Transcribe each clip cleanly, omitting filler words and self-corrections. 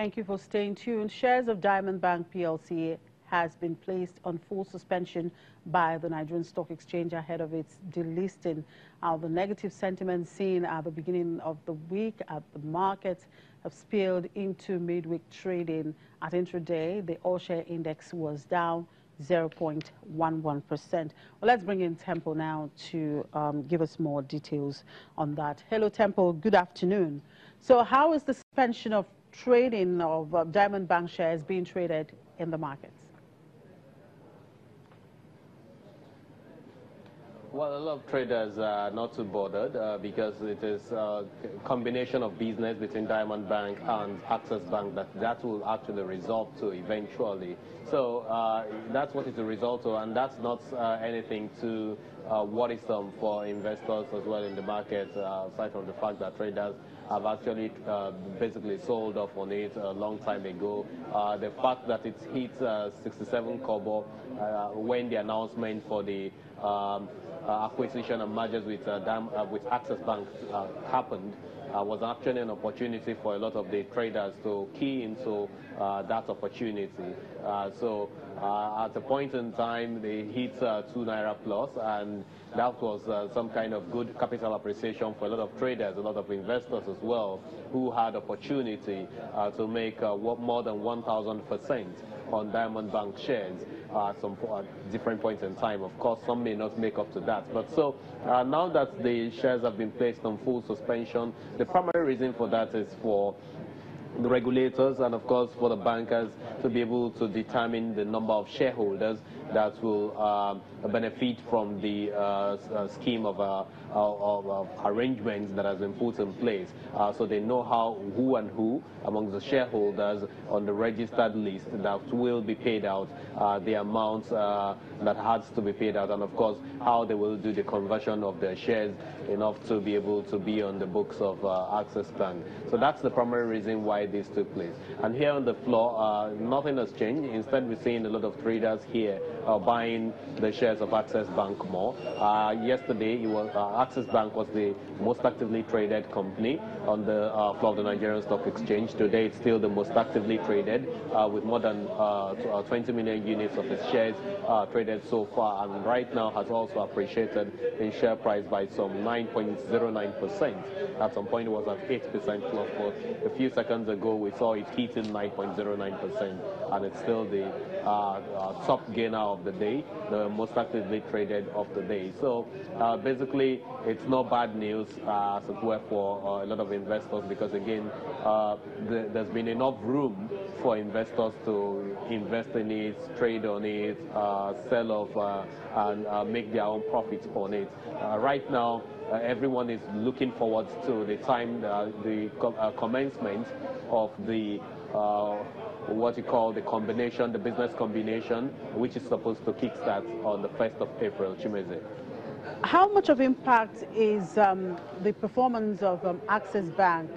Thank you for staying tuned. Shares of Diamond Bank PLC has been placed on full suspension by the Nigerian Stock Exchange ahead of its delisting. The negative sentiment seen at the beginning of the week at the market have spilled into midweek trading. At intraday, the all-share index was down 0.11%. Well, let's bring in Temple now to give us more details on that. Hello, Temple. Good afternoon. So how is the suspension of trading of Diamond Bank shares being traded in the markets? Well, a lot of traders are not too bothered because it is a combination of business between Diamond Bank and Access Bank that will actually result to eventually. So that's what it's a result to, and that's not anything to worrisome for investors as well in the market, aside from the fact that traders have actually basically sold off on it a long time ago. The fact that it hit 67 kobo when the announcement for the acquisition and mergers with Access Bank happened was actually an opportunity for a lot of the traders to key into that opportunity. So at a point in time, they hit 2 Naira plus, and that was some kind of good capital appreciation for a lot of traders, a lot of investors as well, who had opportunity to make more than 1,000% on Diamond Bank shares at some different points in time. Of course, some may not make up to that. But so now that the shares have been placed on full suspension, the primary reason for that is for the regulators and, of course, for the bankers to be able to determine the number of shareholders that will benefit from the scheme of arrangements that has been put in place. So they know who among the shareholders on the registered list that will be paid out, the amount that has to be paid out, and of course how they will do the conversion of their shares enough to be able to be on the books of Access Bank. So that's the primary reason why this took place. And here on the floor, nothing has changed. Instead, we're seeing a lot of traders here buying the shares of Access Bank more. Yesterday, Access Bank was the most actively traded company on the floor of the Nigerian Stock Exchange. Today, it's still the most actively traded, with more than 20 million units of its shares traded so far, and right now has also appreciated in share price by some 9.09%. At some point, it was at 8% plus, but a few seconds ago, we saw it hitting 9.09%, and it's still the top gainer of the day, the most actively traded of the day. So basically, it's not bad news as it were for a lot of investors, because again, there's been enough room for investors to invest in it, trade on it, sell off, and make their own profits on it. Right now, everyone is looking forward to the time, the commencement of the what you call the combination, the business combination, which is supposed to kickstart on the 1st of April. Chimeze. How much of impact is the performance of Access Bank,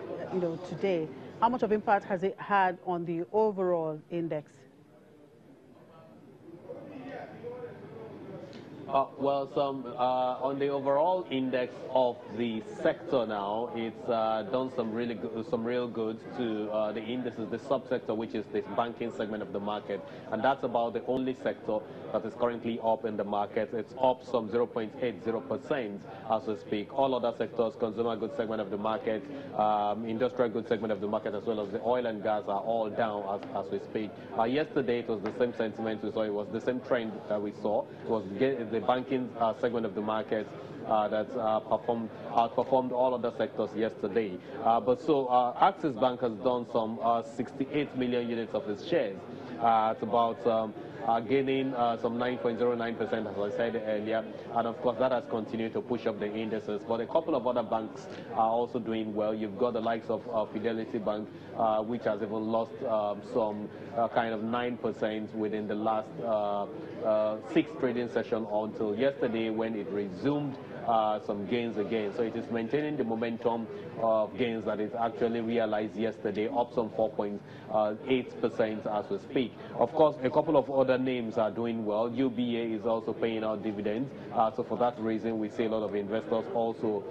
today? How much of impact has it had on the overall index? Well, on the overall index of the sector now, it's done some real good to the indices, the subsector, which is this banking segment of the market, and that's about the only sector that is currently up in the market. It's up some 0.80% as we speak. All other sectors, consumer goods segment of the market, industrial goods segment of the market, as well as the oil and gas, are all down as we speak. Yesterday, it was the same sentiment we saw. It was the same trend that we saw. It was the banking segment of the market that outperformed all other sectors yesterday. But so Access Bank has done some 68 million units of its shares. It's about gaining some 9.09%, as I said earlier, and of course that has continued to push up the indices. But a couple of other banks are also doing well. You've got the likes of Fidelity Bank, which has even lost some kind of 9% within the last 6 trading sessions until yesterday, when it resumed some gains again. So it is maintaining the momentum of gains that it actually realized yesterday, up some 4.8% as we speak. Of course, a couple of other names are doing well. UBA is also paying out dividends. So for that reason, we see a lot of investors also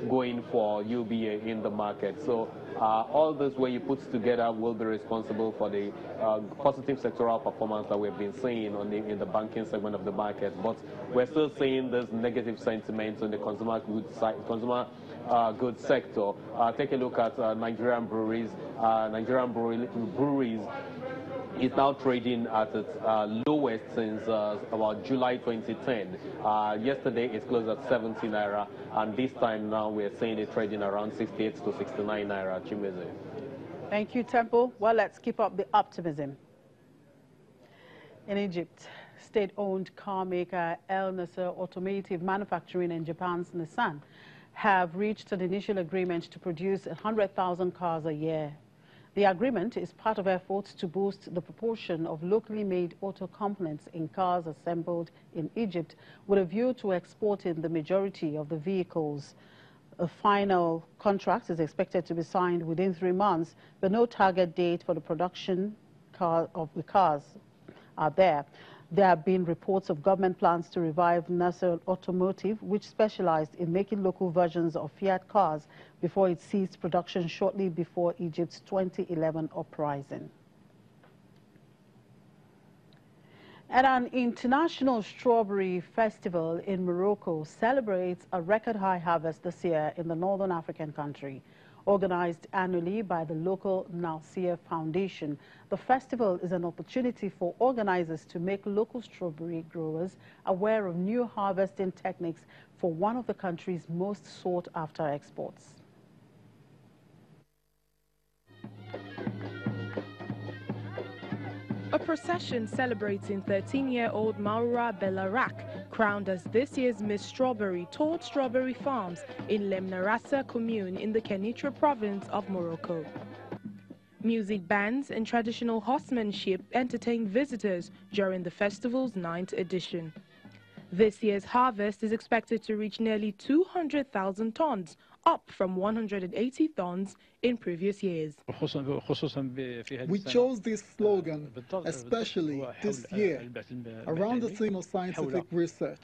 going for UBA in the market. So all this, when you put together, will be responsible for the positive sectoral performance that we've been seeing in the banking segment of the market. But we're still seeing this negative sentiment on the consumer goods sector. Take a look at Nigerian breweries. Nigerian breweries is now trading at its lowest since about July 2010. Yesterday it closed at 70 naira, and this time now we're seeing it trading around 68 to 69 naira. Chimeze. Thank you, Temple. Well, let's keep up the optimism. In Egypt, state-owned car maker El Nasser Automotive Manufacturing and Japan's Nissan have reached an initial agreement to produce 100,000 cars a year. The agreement is part of efforts to boost the proportion of locally made auto components in cars assembled in Egypt with a view to exporting the majority of the vehicles. A final contract is expected to be signed within 3 months, but no target date for the production of the cars are there. There have been reports of government plans to revive Nasser Automotive, which specialized in making local versions of Fiat cars before it ceased production shortly before Egypt's 2011 uprising. And an international strawberry festival in Morocco celebrates a record high harvest this year in the northern African country. Organized annually by the local Nasir Foundation, the festival is an opportunity for organizers to make local strawberry growers aware of new harvesting techniques for one of the country's most sought-after exports. A procession celebrating 13-year-old Maura Belarak, crowned as this year's Miss Strawberry, toured strawberry farms in Lemnarassa commune in the Kenitra province of Morocco. Music bands and traditional horsemanship entertained visitors during the festival's 9th edition. This year's harvest is expected to reach nearly 200,000 tons, up from 180 tons in previous years. We chose this slogan, especially this year, around the theme of scientific research,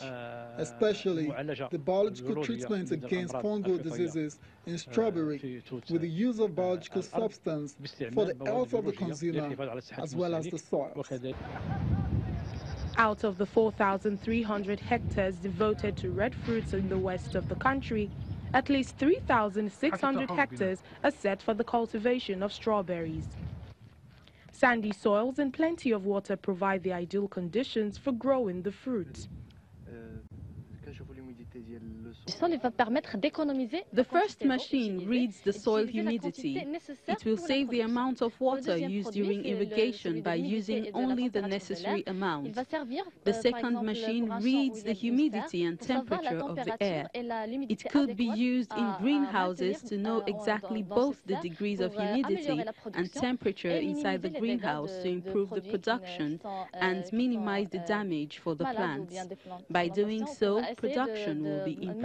especially the biological treatment against fungal diseases in strawberry, with the use of biological substance for the health of the consumer as well as the soil. Out of the 4,300 hectares devoted to red fruits in the west of the country, at least 3,600 hectares are set for the cultivation of strawberries. Sandy soils and plenty of water provide the ideal conditions for growing the fruit. The first machine reads the soil humidity. It will save the amount of water used during irrigation by using only the necessary amount. The second machine reads the humidity and temperature of the air. It could be used in greenhouses to know exactly both the degrees of humidity and temperature inside the greenhouse to improve the production and minimize the damage for the plants. By doing so, production will be improved.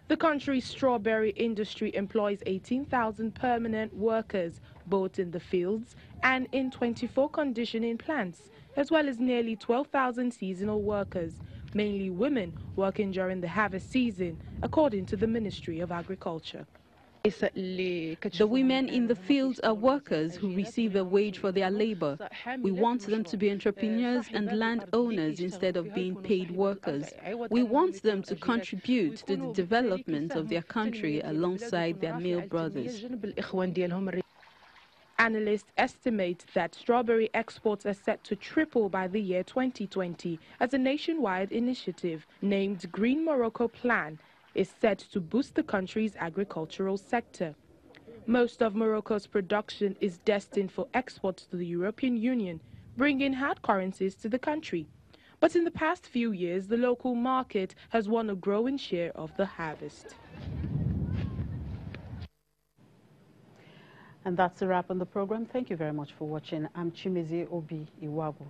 The country's strawberry industry employs 18,000 permanent workers, both in the fields and in 24 conditioning plants, as well as nearly 12,000 seasonal workers, mainly women working during the harvest season, according to the Ministry of Agriculture. The women in the fields are workers who receive a wage for their labor. We want them to be entrepreneurs and landowners instead of being paid workers. We want them to contribute to the development of their country alongside their male brothers. Analysts estimate that strawberry exports are set to triple by the year 2020 as a nationwide initiative named Green Morocco Plan is set to boost the country's agricultural sector. Most of Morocco's production is destined for export to the European Union, bringing hard currencies to the country. But in the past few years, the local market has won a growing share of the harvest. And that's a wrap on the program. Thank you very much for watching. I'm Chimeze Obi Iwagu.